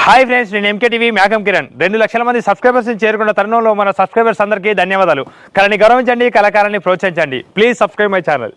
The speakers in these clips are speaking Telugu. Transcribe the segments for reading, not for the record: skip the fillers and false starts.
హాయ్ ఫ్రెండ్స్, నేను ఎంకే టీవీ మేఘం కిరణ్. 2 లక్షల మంది సబ్స్క్రైబర్స్ చేరుకున్న తరుణంలో మన సబ్స్క్రైబర్స్ అందరికీ ధన్యవాదాలు. కళని గౌరవించండి, కళాకారాన్ని ప్రోత్సహించండి. Please subscribe my channel.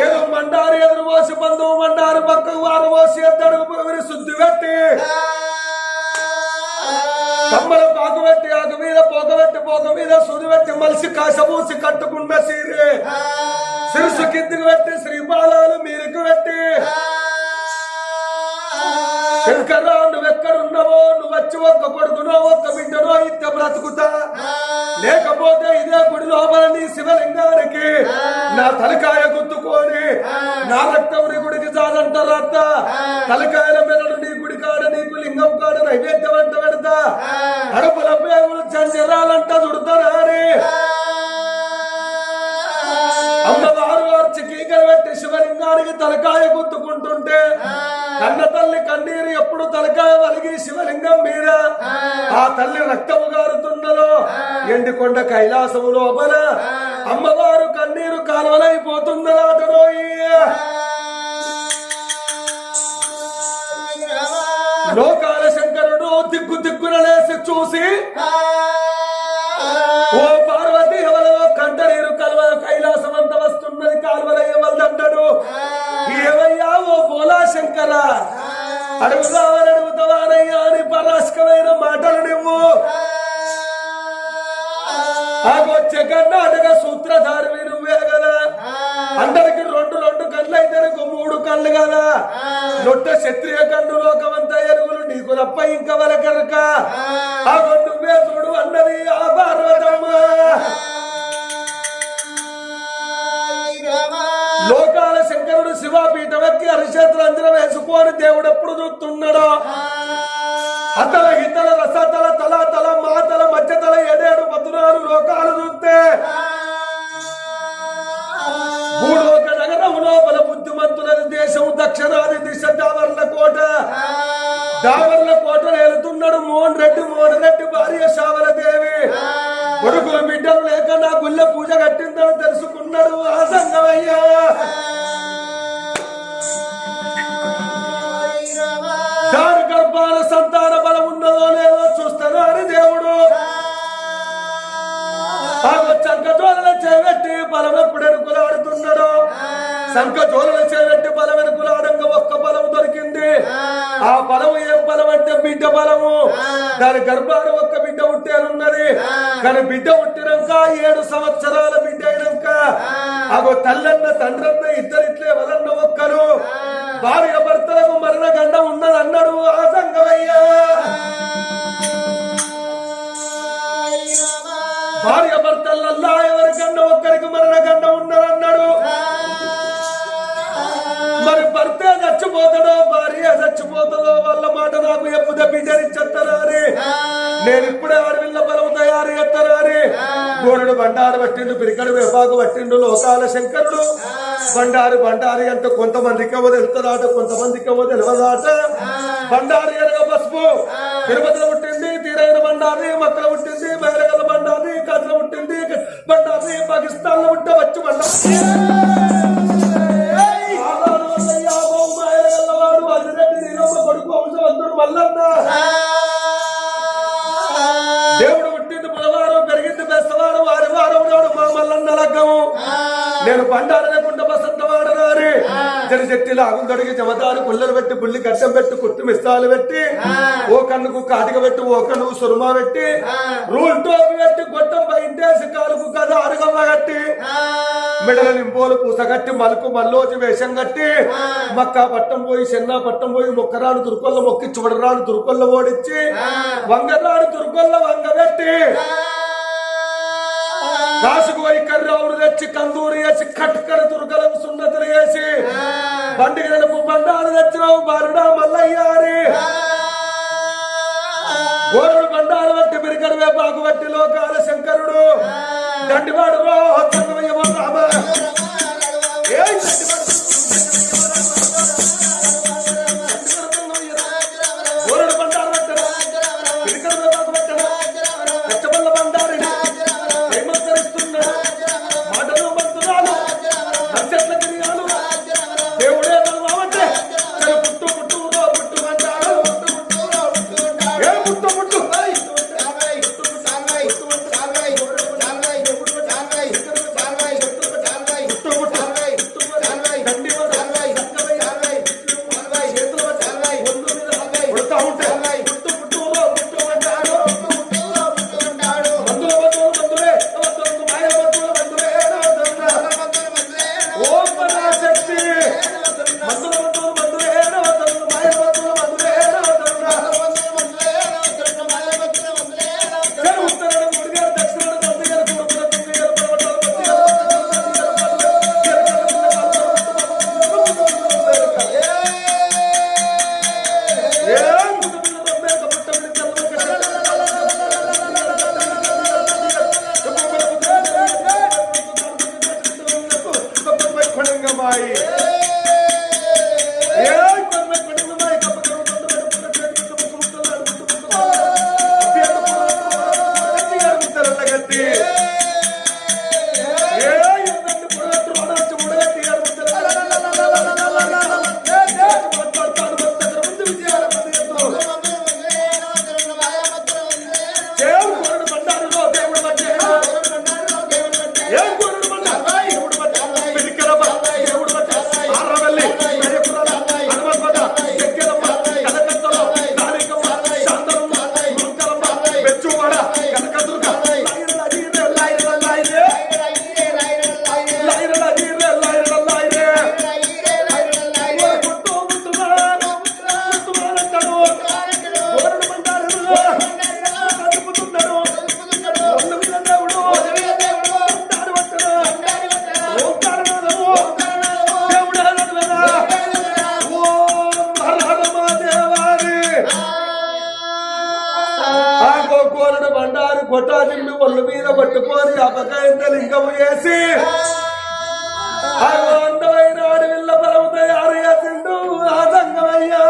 ఏదో మండారు ఎదురు పోసి బంధువు మండారు పక్కకు వారు పోసి ఎద్దడుగు పోయి శుద్ధి పెట్టి కమ్మల పాకు పెట్టి ఆకు మీద పోక మీద సుది పెట్టి మలిసి కాసమూసి కట్టుకున్న సీరే సిరుసుకి శంకర నువ్వెక్కడున్నావో నువ్వు వచ్చి ఒక్క కొడుకునో ఒక్క బిడ్డనో ఇద్ద బ్రతుకుతా, లేకపోతే ఇదే గుడి లోపల నీ శివలింగానికి నా తలకాయ గుర్తుకొని నా రక్తం నీ గుడికి చాలంటారత్త. తలకాయల మెదడు నీ గుడి కాడ నీకు లింగం కాడ నైవేద్యం అంట పెడతా, అడుపుల పేగులు చంచరాలంట చుడతారా అని అమ్మవారు వచ్చి కీకలు పెట్టి శివలింగానికి తలకాయ గుర్తుకుంటుంటే కన్న తల్లి కన్నీరు ఎప్పుడు తలకాయ వలిగి శివలింగం మీద ఆ తల్లి రక్తము గారుతున్నదో ఎండికొండ కైలాసము లోపల అమ్మవారు కన్నీరు కాలువలైపోతున్నదాటరో. లోకాల శంకరుడు దిక్కు దిక్కున లేసి చూసి ఓ పార్వతి ఎవరో కంటనీరు కలవ కైలాసం అంత వస్తున్నది కాలువలయ్యవల్దంటాడు. ఏవయ్యా ఓ బోలా శంకర అడుగుతావనయ్యా అని పరాస్కమైన మాటలు నువ్వు ఆగొచ్చే కర్ణాటక సూత్రధారి నువ్వే కదా, అందరికి రెండు రెండు కళ్ళు అయితే మూడు కళ్ళు కదా, లొట్ట క్షత్రియ కన్ను లోకమంతా ఎరుగులు నీకు రప్ప ఇంకా వరకరక ఆగో నువ్వే చూడు అన్నది ఆ పార్వతమ్మ. లోకాల శంకరుడు శివాపీఠం ఎక్కి హరిక్షేత్ర అంజనం వేసుకొని దేవుడు ఎప్పుడు చూస్తున్నాడో అతల హితల రసతల తల తల మాతల మధ్యతల ఏడేడు 14 లోకాలు చూస్తే భూలోక నగరం లోపల బుద్ధిమంతుల దేశం దక్షిణాది దిశ దావర్ల కోట. దావర్ల కోట ఏలుతున్నాడు మోహన్ రెడ్డి భార్య శావలదేవి. కొడుకుల బిడ్డలు లేక నా గుళ్ళ పూజ కట్టిందని తెలుసుకున్నాడు ఆ సంగమయ్యా. దాని గర్భాల సంతాన బలం ఉన్నదో లేదో చూస్తాను అని దేవుడు సంకటోళన చేపెట్టి బలం ఎప్పుడు ఎనుకులాడుతున్నాడు. సంకటోళన చేపెట్టి బలం ఎనుకులాడంగా ఒక్క బలం దొరికింది. ఆ బలము ఏం బలం అంటే బిడ్డ బలము. దాని గర్భాన ఒక్క బిడ్డ పుట్టేనున్నది. కానీ బిడ్డ పుట్టినాక 7 సంవత్సరాల బిడ్డ అయినాక అగో తల్లన్న తండ్రన్న ఇద్దరిట్లే ఎవరన్న ఒక్కరు భార్య భర్తలకు మరణ గండం ఉన్నది అన్నాడు ఆ సంగమయ్యా. భార్య భర్తలల్లా ఎవరికన్నా ఒక్కరికి మరణ గండం ఉన్నదన్నాడు. మరి భర్త చచ్చిపోతాడో భార్య చచ్చిపోతుందో వాళ్ళ మాట నాకు ఎప్పుడు బిడ్డనిచ్చేస్తారా అని నేను ఇప్పుడే అడవిల్ల బలం తయారు చేస్తారా అని గోడడు బండారు పట్టిండు, పిరికడు వేపాకు పట్టిండు లోకాల శంకరుడు. బండారి అంటే కొంతమందికి తెలుస్తుందాట, కొంతమందికి తెలియదాట. బండారి అనగా పసుపు తిరుపతిలో పుట్టింది, తీరైన బండారి మక్కల పుట్టింది, బైరగల బండారి కథలో పుట్టింది బండారి, పాకిస్తాన్ లో పుట్టే వచ్చి బండారి వాడు అదిరెడ్డి నీలమ్మ కొడుకు వంశవంతుడు మల్లన్న. దేవుడు పుట్టింది బుధవారం, పెరిగింది బెస్తవారం, ఆదివారం నాడు మా మల్లన్న లగ్గము. నేను బండారనే కుండ బసంత వాడనారి జరి చెట్టిలో ఆగులు తొడిగి జమదారు పుల్లలు పెట్టి బుల్లి గడ్డం పెట్టి కుట్టు మిస్తాలు పెట్టి ఓ కన్నుకు కాటిక పెట్టి ఓ కన్నుకు సురుమా పెట్టి రూల్ టోపి పెట్టి గొట్టం పైంటేసి కాలుకు కథ అరుగమ్మ కట్టి మెడల నింపోలు పూసగట్టి మలుకు మల్లోచి వేషం కట్టి మక్కా పట్టం పోయి చెన్నా పట్టం పోయి మొక్కరాడు తురుకొల్ల మొక్కి చూడరాడు తురుకొల్ల ఓడించి వంగరాడు తురుకొల్ల వంగ పెట్టి కాసుకు పోయి కర్రవుడు తెచ్చి కందూరి వేసి కట్కడ తురుకలకు సున్నతులు వేసి బండికి నలుపు బండారు తెచ్చినావు బారుడా మల్లయ్యారి. గోరుడు బండారు బట్టి పిరికడు వేపాకు బట్టి లోకాల శంకరుడు దండివాడు రామ గోరుడు బండారు పెట్టరా పిరికడు వేపాకు పెట్టరా కచ్చబల్ల బండారు మాటలు మంత్రాలు నక్షత్ర గిరియాలు దేవుడే అంటే పుట్టు పుట్టు పుట్టు అంటాడు. ఏ పుట్టు పుట్టు కొడంగమాయి ఏ కొడంగమాయి గట్టి కొట్టాజిల్లు ఒళ్ళు మీద పట్టుకొని అపకాయంత లింగము చేసి అందమైన అడవిల్ల బలము తయారు చేసిండు ఆ సంగమయ్యా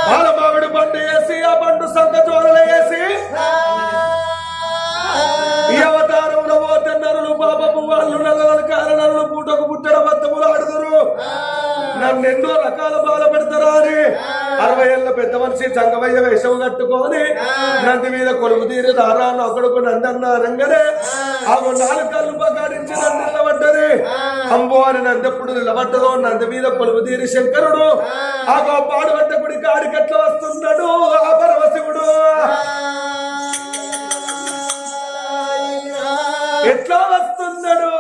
బాలమావిడి పండు వేసి ఆ పండు సంక చోరలు వేసి ఈ అవతారంలో పోతే నరులు పాపము వాళ్ళు నల్లల కారణాలను పూటకు పుట్టడ బద్దములు ఆడుదురు నన్ను ఎన్నో రకాల బాధ పెడతారా అని 60 ఏళ్ళ పెద్ద మనిషి సంగమయ్య వేషం కట్టుకొని నంది మీద కొలువు తీరి దారాన్ని ఒకడుకు నందన్నారంగానే ఆ 4 కళ్ళు బగాడించి నంది నిలబడ్డది అంబో అని నందెప్పుడు నిలబడ్డదో నంది మీద కొలువు తీరి శంకరుడు ఆ పాడుబడ్డ గుడి కాడికెట్లా వస్తున్నాడు ఆ పరమశివుడు ఎట్లా వస్తున్నాడు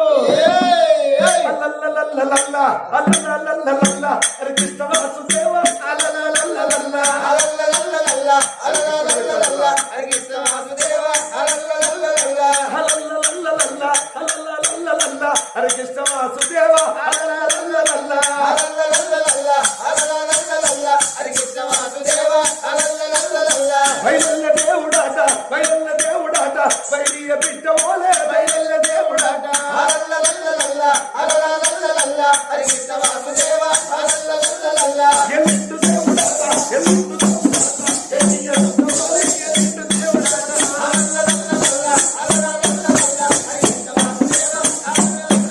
అల్లల్లల్లల్లల్ల అల్లల్లల్లల్ల హరి కృష్ణ వాసుదేవ అల్లల్లల్లల్ల అల్లల్లల్లల్ల అల్లల్లల్లల్ల హరి కృష్ణ వాసుదేవ అల్లల్లల్లల్ల అల్లల్లల్లల్ల అల్లల్లల్లల్ల హరి కృష్ణ వాసుదేవ అల్లల్లల్లల్ల అల్లల్లల్లల్ల అల్లల్లల్లల్ల హరి కృష్ణ వాసుదేవ అల్లల్లల్లల్ల వైలల్ల దేవుడాట వైలల్ల దేవుడాట వైలియ బిడ్డ ఓలే వైలల్ల దేవుడాట అల్లల్లల్లల్ల అల్లల్లల్లల్ల హరి కృష్ణ వాసుదేవ అల్లల్లల్లల్ల ఎల్లిండు దేవుడాట ఎల్లిండు దేవుడాట ఎల్లియ బిడ్డ ఓలే ఎల్లిండు దేవుడాట అల్లల్లల్లల్ల అల్లల్లల్లల్ల హరి కృష్ణ వాసుదేవ అల్లల్లల్లల్ల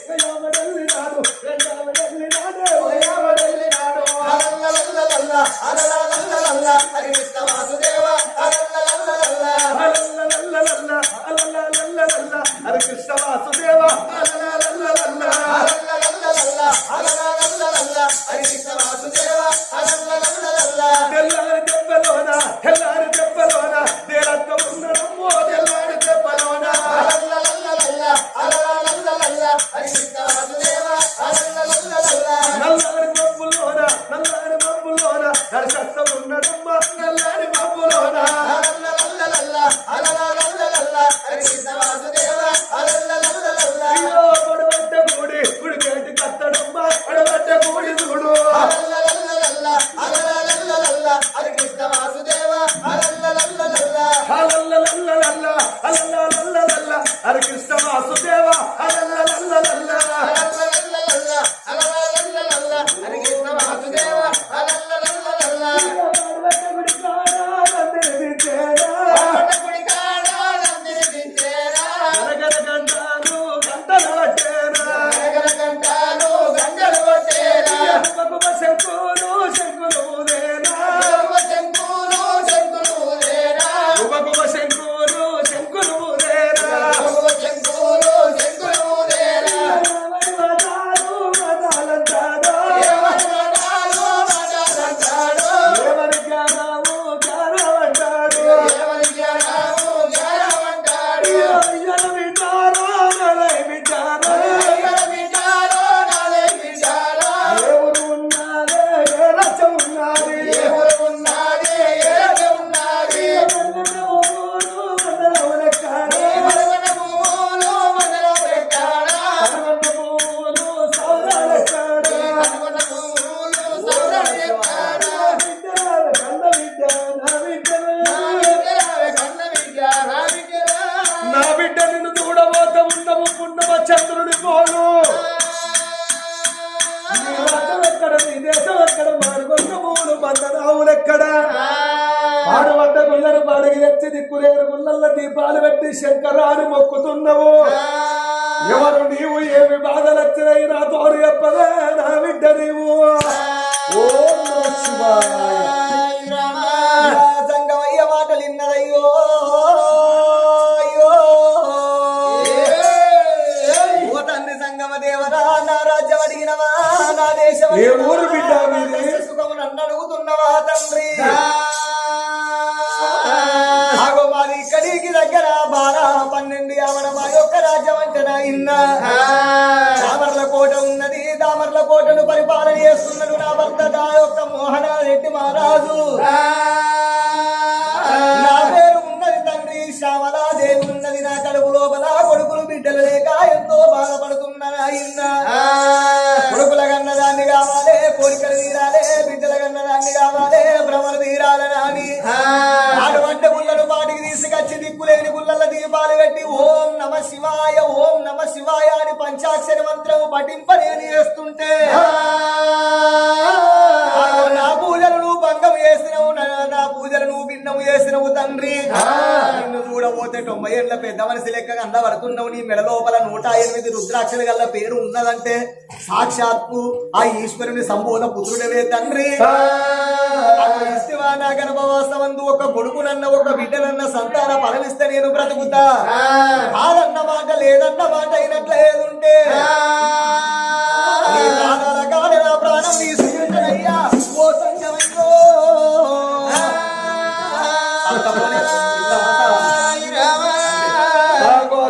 గయావడల్లినాడు గయావడల్లినాడు గయావడల్లినాడు అల్లల్లల్లల్ల అల్లల్లల్లల్ల హరి కృష్ణ వాసుదేవ అల్లల్లల్లల్ల అల్లల్లల్లల్ల అల్లల్లల్లల్ల హరి కృష్ణ వాసుదేవ అల్లల్లల్లల్ల అల్లల్లల్లల్ల అల్లల్లల్లల్ల హరి కృష్ణ వాసుదేవ అల్లల్లల్లల్ల తెల్లారి దెబ్బలోన దేరత్త ఉన్నడమ్మో తెల్లారి దెబ్బలోన అల్లల్లల్లల్ల అల్లల్లల్లల్ల హరి కృష్ణ వాసుదేవ అల్లల్లల్లల్ల నల్లారి మబ్బులోన దర్శనం ఉన్నడమ్మ నల్లారి మబ్బులోన అల్లల్లల్లల్ల అల్లల్లల్లల్ల హరి కృష్ణ వాసుదేవ అల్లల్లల్లల్ల అయ్యో పడబట్ట గుడి కేటి కత్తడమ్మ పడబట్ట గుడి చూడు అల్లల్లల్లల్ల అల్లల్లల్లల్ల హరి కృష్ణ వాసుదేవ అల్లల్లల్లల్ల అల్లల్లల్లల్ల అల్లల్లల్లల్ల హరి కృష్ణ వాసుదేవ అల్లల్లల్లల్ల అల్లల్లల్లల్ల అల్లల్లల్లల్ల హరి కృష్ణ వాసుదేవ అల్లల్లల్లల్ల పడబట్ట గుడి కాడా నందినిచేరా పడబట్ట గుడి కాడా నందినిచేరా గరగర గంటాలు గంటలు పట్టేరా గరగర గంటాలు గంటలు పట్టేరా ఉపకుమ శంకులు శంకులు ఊదేరా శంకులు శంకులు ఊదేరా ఉపకుమ శంకులు శంకులు ఊదేరా దిక్కులేరు గుళ్ళల్ల దీపాలు పెట్టి శంకరాని మొక్కుతున్నావు ఎవరు నీవు ఏమి బాధలు వచ్చినాయి నా తోడు చెప్పదే నా బిడ్డ నీవు ఓం నమః శివాయ సంగమయ్య మాటలు ఇన్నదయ్యో ఓ తండ్రి సంగమ దేవరా నా రాజ్యం అడిగినవా నా దేశం ఏ ఊరు బిడ్డ మీది సుఖము నన్ను అడుగుతున్నవా తండ్రి ఆగో మాది ఇక్కడికి దగ్గర 12 ఆవడ మా యొక్క రాజ్యం అంటే నా ఇన్న దామర్ల కోట ఉన్నది దామర్ల కోటను పరిపాలన చేస్తున్నాడు నా భర్త నా యొక్క మోహనారెడ్డి మహారాజు నా పేరు ఉన్నది తండ్రి శ్యామలాదేవి ఉన్నది నా కడుపు లోపల కొడుకులు బిడ్డలు లేక ఎంతో బాధపడుతున్నా ఇన్న కొడుకుల కన్నదాన్ని కావాలి కోరికలు తీరాలే బిడ్డల కన్నదాన్ని కావాలి భ్రమలు తీరాలని అటువంటి గుళ్ళను పాటికి తీసుకొచ్చి దిక్కులేని గుళ్ళల దీపాలు పెట్టి ఓం నమ శివాయ అని పంచాక్షరి మంత్రము పఠింపనేని చేస్తుంటే నా పూజలను భంగం చేసినవు నా పూజలను భిన్నము చేసినవు తండ్రి నిన్ను చూడబోతే 90 ఏళ్ల పెద్ద మనిషి లెక్క కనబడుతున్నావు నీ మెడ లోపల 108 రుద్రాక్షల గల్ల పేరు ఉన్నదంటే సాక్షాత్తు ఆ ఈశ్వరుని సంబోధ పుత్రుడవే తండ్రి ఇష్టవా నా గర్భవాసమందు ఒక కొడుకునన్న ఒక బిడ్డనన్న సంతాన పరమిస్తే నేను బ్రతుకుతా కాదన్న మాట లేదన్న మాట అయినట్లేదుంటే నీ ప్రాణాల కాడ నా ప్రాణం నీ సుయ్యయ్యా ఓ సంగమయ్యో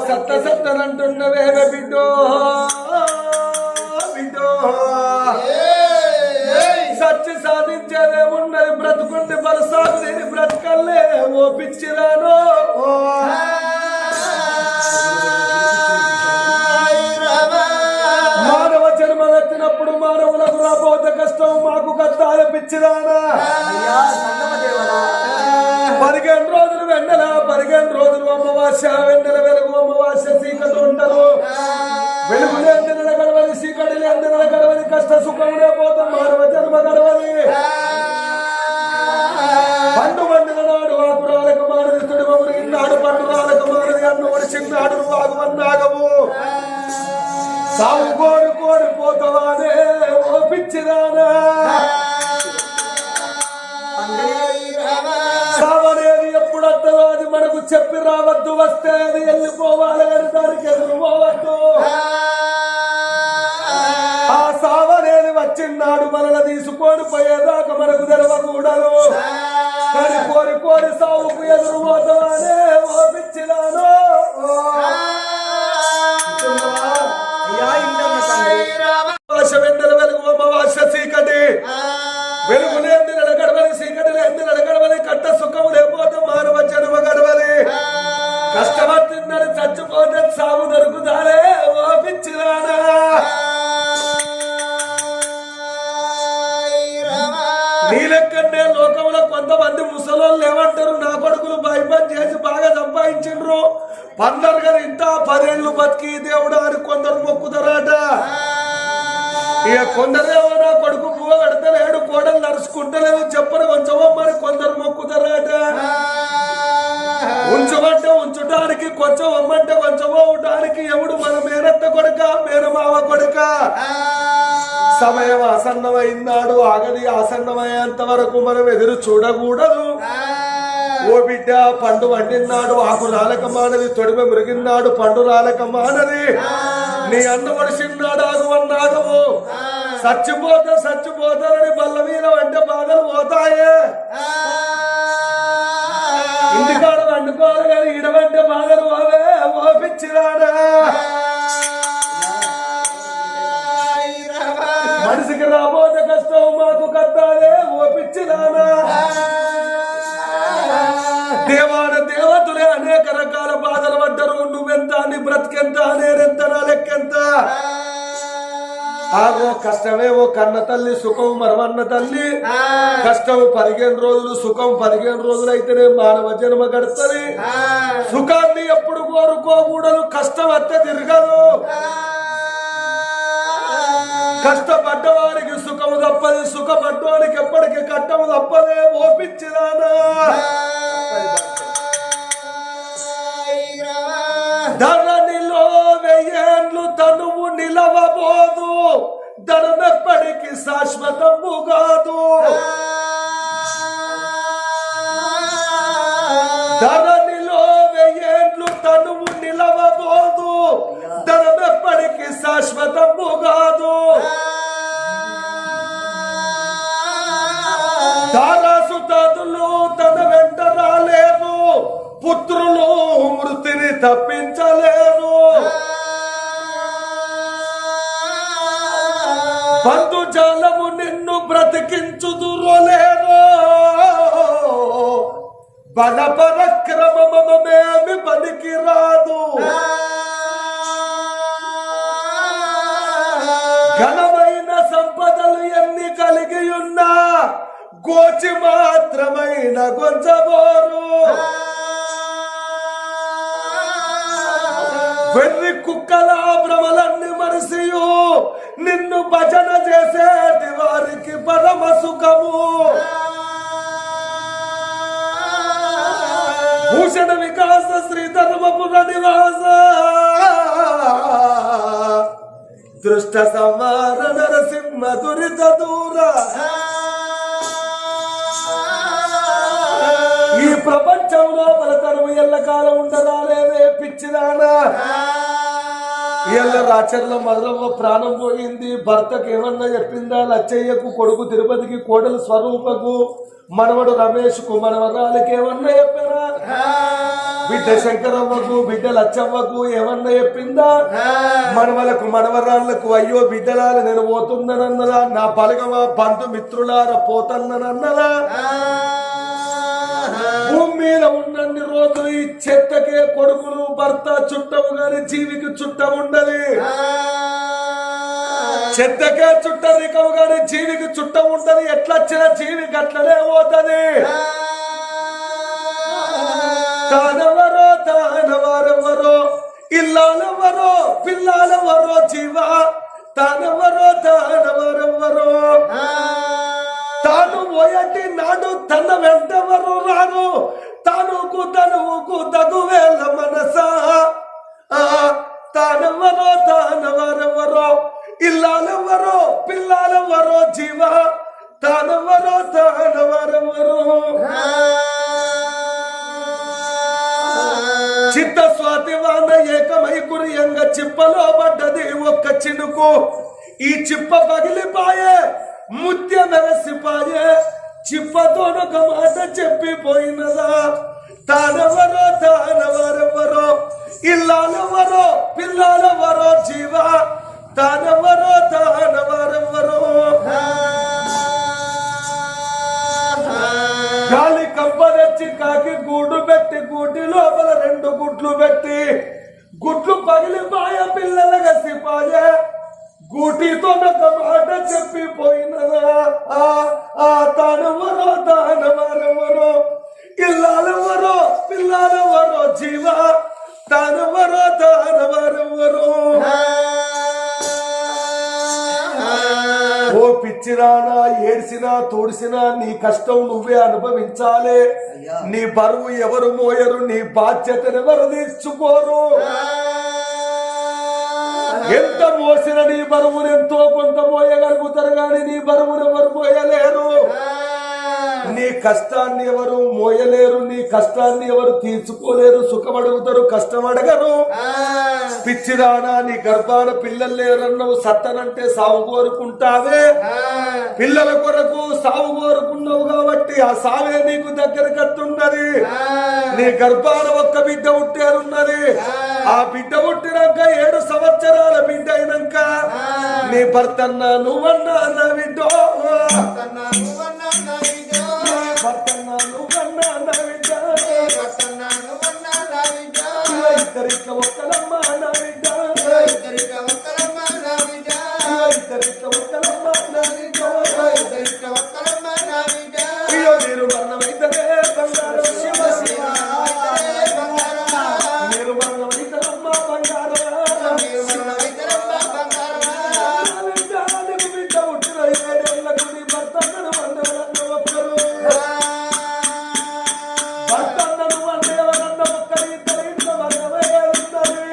సత్త సత్తనంటున్నవేమ బిడ్డో బిడ్డో సత్య సాధించేదేమున్నది బ్రతుకుంటే బలసాగు నేను బ్రతకల్లే ఓ పిచ్చిరాను మానవ జన్మలెత్తినప్పుడు మానవులకు రాబోతే కష్టం మాకు కష్టాలు పిచ్చిరానా 15 రోజులు వెన్నెల 15 రోజులు అమావాస్య వెన్నెల వెలుగు అమావాస్య చీకటి ఉండదు వెలుగు లేని గడవది చీకటి లేని గడవది కష్ట సుఖమునే పోతాం మానవ జన్మ గడవది పండు పండుగ నాడు ఆకురాలకు మానది తుడిమ మురిగినాడు పండురాలకు మానది అన్ను ఒడిచిన్నాడు వాగుమన్నాగము సాగు కోరి కోరిపోతావానే ఓ పిచ్చిరానా సావనేది ఎప్పుడు వస్తుందో అది మనకు చెప్పి రావద్దు వస్తే అది వెళ్ళిపోవాలి కానీ దానికి ఎదురు పోవద్దు ఆ సావనేది వచ్చిన్నాడు మనల్ని తీసుకొని పోయేదాకా మనకు తెలవకూడదు కానీ కోరి కోరి సావుకు ఎదురు పోతానే ఓ పిచ్చిరాను వెన్నెల వెలుగు అమావాస్య చీకటి వెలుగు లేని గడవని చీకటి లేని గడవని కట్ట సుఖము లేకపోతే మానవ జన్మ గడవని కష్టపడుతుందని చచ్చిపోతే సాగు దొరుకుతారే ఓ పిచ్చిరానా నీ లెక్కనే లోకంలో కొంతమంది ముసలోళ్ళు ఏమంటారు నా కొడుకులు భయపడి చేసి బాగా సంపాదించిండ్రు 15 గారు ఇంత 10 ఏళ్ళు బతికి దేవుడు అని కొందరు మొక్కుతారట ఇక కొందరేమో నా కొడుకు పువ్వు కడతలేడు కోడలు నడుచుకుంటలేదు చెప్పరు కొంచెమో మరి కొందరు మొక్కుతారట ఉంచమంటే ఉంచడానికి కొంచెం అమ్మంటే కొంచెం అవడానికి ఎవడు మన మేనత్త కొడుక మేనమావ కొడుక సమయం ఆసన్నమైనాడు ఆగది ఆసన్నమయ్యేంత వరకు మనం ఎదురు చూడకూడదు ఓ బిడ్డ పండు వండినాడు ఆకు రాలక మానది తొడిమ మురిగినాడు పండు రాలక మానది నీ అన్న వడిసిన్నాడు ఆగు అన్నాగము చచ్చిపోతారని బల్ల మీద అంటే బాధలు పోతాయే ఇంటికాడ వండుకోవాలి కానీ ఈడవంటే బాధలు పోవే ఓ పిచ్చిరాడా మనిషికి రాబోతే కష్టం మాకు కట్టాలే ఓ పిచ్చిరానా దేవతులే అనేక రకాల బాధలు పడ్డరు నువ్వెంత నీ బ్రతికెంత నేనెంత నా లెక్కెంత ఆగో కష్టమే ఓ కన్న తల్లి సుఖం మరవన్న తల్లి కష్టం 15 రోజులు సుఖం 15 రోజులు అయితేనే మానవ జన్మ గడుతుంది సుఖాన్ని ఎప్పుడు కోరుకోకూడదు కష్టం వస్తే తిరగదు కష్టపడ్డవానికి సుఖము తప్పది సుఖపడ్డవానికి ఎప్పటికీ కట్టము తప్పదే ఓ పిచ్చిరానా ధరణిలో వెయ్యేండ్లు తనువు నిలవబోదు, ధనమెప్పటికి శాశ్వతము కాదు. ధరణిలో వెయ్యేండ్లు తనువు నిలవబోదు, ధనమెప్పటికి శాశ్వతము కాదు. తారాసుతాదులు తన వెంట రాలేదు, పుత్రులు మృతిని తప్పించలేరు. బంధుజాలము నిన్ను బ్రతికించుదురోలేరు, బల పరక్రమమేమి పనికి రాదు. ఘనమైన సంపదలు ఎన్ని కలిగి ఉన్నా గోచి మాత్రమైన గొంజబోరు. వెర్రి కుక్కల భ్రమలన్నీ మరిసియు నిన్ను భజన చేసేటి వారికి పరమ సుఖము. భూషణ వికాస శ్రీ ధర్మపుర నివాస దృష్ట సంహార నరసింహ దురిత దూర. ఈ ప్రపంచంలో పలతరము ఎల్లకాలం ఉండరాలేదే పిచ్చిదానా. ఎల్ల రాచర్ల మధురమ్మ ప్రాణం పోయింది. భర్తకు ఏమన్నా చెప్పిందా? లచ్చయ్యకు కొడుకు తిరుపతికి, కోడలు స్వరూపకు, మనవడు రమేష్ కు, మనవరాలకి ఏమన్నా చెప్పారా? బిడ్డ శంకరమ్మకు, బిడ్డ లచ్చమ్మకు ఏమన్నా చెప్పిందా? మనవలకు మనవరాళ్లకు అయ్యో బిడ్డలాలు నేను పోతున్నానన్నదా? నా పలగమా బంధు మిత్రులార పోతున్నానన్నదా? భూమి మీద ఉన్నన్ని రోజులు ఈ చెత్తకే కొడుకులు భర్త చుట్టము గాని జీవికి చుట్టం ఉండదు. చెత్తకే చుట్టరికవు గాని జీవికి చుట్టం ఉండదు. ఎట్లొచ్చిన జీవికి అట్లనే పోతుంది. తానెవరో తానవారెవరో, ఇల్లాలెవరో పిల్లాలెవరో జీవ. తానెవరో తానవారెవరో, తాను పోయటి నాడు తన వెంటెవరు రాను. తనుకు తనువుకు తగువేల మనసా. తానెవరో తానవారెవరో, ఇల్లాలెవరో పిల్లాలెవరో జీవ. తానెవరో తానవారెవరో. చిత్త స్వాతి వాన ఏకమై కురియంగా చిప్పలో పడ్డది ఒక్క చినుకు. ఈ చిప్ప పగిలిపాయే, ముత్యం మెరసిపాయే. చిప్పతోనొక మాట చెప్పిపోయినదా? తానెవరో తానవారెవరో, ఇల్లాలెవరో పిల్లాలెవరో జీవ. తానెవరో తానవారెవరో. గాలి కంపనెచ్చి కాకి గూడు పెట్టి, గూటి లోపల 2 గుడ్లు పెట్టి, గుడ్లు పగిలిపాయ పిల్లల గసిపాయే. గూటితో ఒక మాట చెప్పిపోయినదా? తానెవరో తానవారెవరో, ఇల్లాలెవరో పిల్లాలెవరో జీవ. తానెవరో తానవారెవరో. ఓ పిచ్చిరానా, ఏడ్చినా తోడిసినా నీ కష్టం నువ్వే అనుభవించాలి. నీ బరువు ఎవరు మోయరు, నీ బాధ్యతను ఎవరు తీర్చుకోరు. ఎంత మోసిన నీ బరువును ఎంతో కొంత మోయగలుగుతారు కానీ నీ బరువును ఎవరు మోయలేరు. నీ కష్టాన్ని ఎవరు మోయలేరు, నీ కష్టాన్ని ఎవరు తీర్చుకోలేరు. సుఖం అడుగుతారు, కష్టం అడగరు. పిచ్చిదానా, నీ గర్భాన పిల్లలు లేరన్నావు, సత్తనంటే సాగు కోరుకుంటావే. పిల్లల కొరకు సాగు కోరుకున్నావు కాబట్టి ఆ సావే నీకు దగ్గర కట్టున్నది. నీ గర్భాన ఒక్క బిడ్డ పుట్టేరున్నది. ఆ బిడ్డ పుట్టినాక 7 సంవత్సరాల బిడ్డ అయినాక నీ భర్తన్న నువ్వన్నా నా బిడ్డ, భర్తన్న నువ్వన్నా నా బిడ్డ, ఇద్దరిక ఒక్కలమ్మ నా బిడ్డ, ఇద్దరిక ఒక్కలమ్మ నా బిడ్డ, ఇద్దరిక ఒక్కలమ్మ నా బిడ్డ, ఇద్దరిక ఒక్కలమ్మ నా బిడ్డ. అయ్యో మీరు వర్ణమైతేనే బంగారం శివ శివ, మీరు వర్ణమైతేనమ్మ బంగారం, మీరు వర్ణమైతేనమ్మ బంగారం. నీకు బిడ్డ పుట్టిన 7 ఏళ్లకు నీ భర్తను వందేవరన్న ఒక్కరు, భర్తను వందేవరన్న ఒక్కరు, ఇద్దరు ఇంట్లో వర్ణమే ఉన్నది.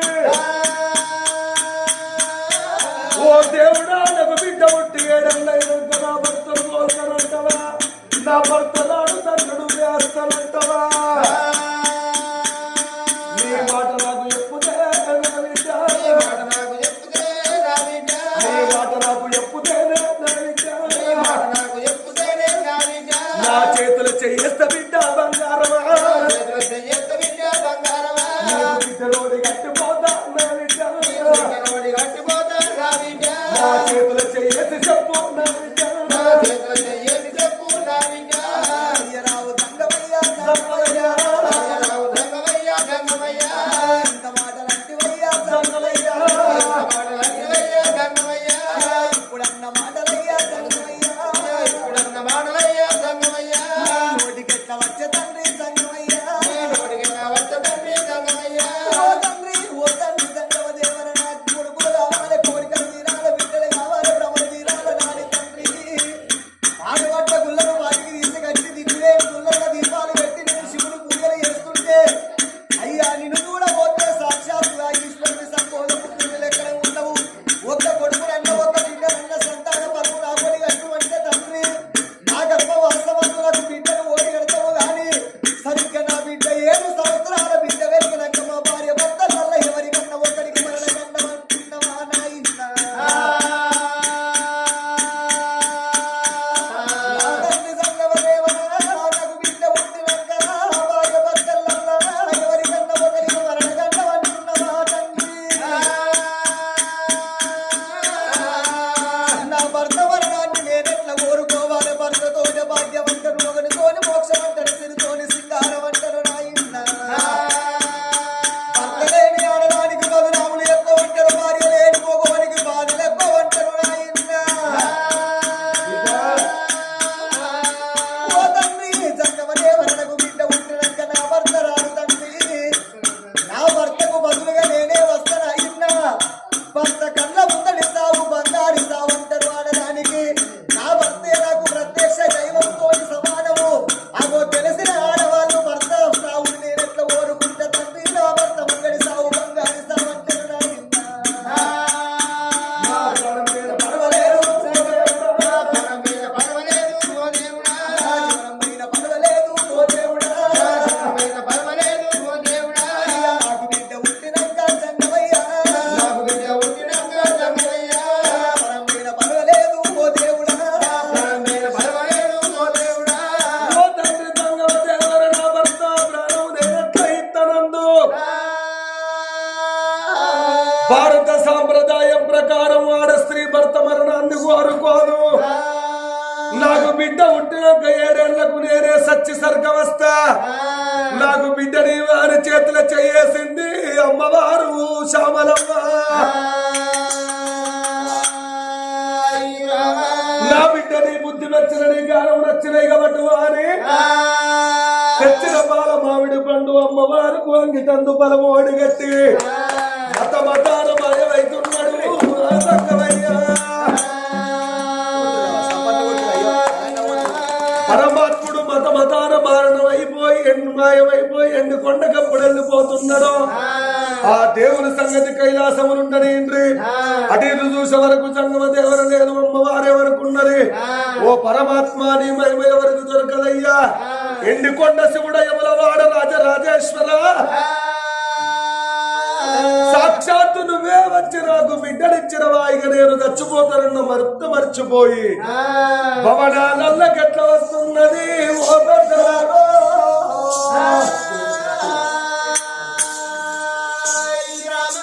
నా భర్త నాడు తండ్రుడు వేస్తానంటవా నీ మాట నాకు చెప్పుతే నా బిడ్డ నీ మాట నాకు చెప్పుతేనే నా బిడ్డ నా చేతులు చెయ్యేస్త బిడ్డ బంగారమా బిడ్డలోని గట్టిపోతా నా బిడ్డ నా చేతులు చెయ్యేసి చెప్పు నా బిడ్డ భారత సాంప్రదాయం ప్రకారం ఆడ స్త్రీ భర్త మరణాన్ని కోరుకోదు నాకు బిడ్డ పుట్టినాక 7 ఏళ్లకు నేనే సచ్చి స్వర్గవస్తా నాకు బిడ్డని వారి చేతుల చేసింది అమ్మవారు శ్యామలమ్మ నా బిడ్డని బుద్ధి నచ్చినని జ్ఞానం నచ్చినవి కాబట్టి వారి తెచ్చిన పాల మామిడి పండు అమ్మవారికి అంగిటందు బలము అడిగట్టి మతాన మాయమైతున్నాడు పరమాత్ముడు మతాన మారణమైపోయి మాయమైపోయి ఎండు కొండకప్పుడు వెళ్ళిపోతున్నాడు ఆ దేవుని సంగతి కైలాసమునుండనేంద్రి అటు చూసే వరకు సంగమ దేవర లేదు అమ్మవారెవరకున్నది ఓ పరమాత్మ నీ మహిమ ఎవరికి దొరకదయ్యా ఎండి కొండ శివుడ యమలవాడ రాజరాజేశ్వర సాక్షాత్తు నువ్వే వచ్చి నాకు బిడ్డనిచ్చిన వాయిగ నేను చచ్చిపోతానన్న మర్చిపోయి భవనాలకెట్లా వస్తున్నది ఓ పెద్ద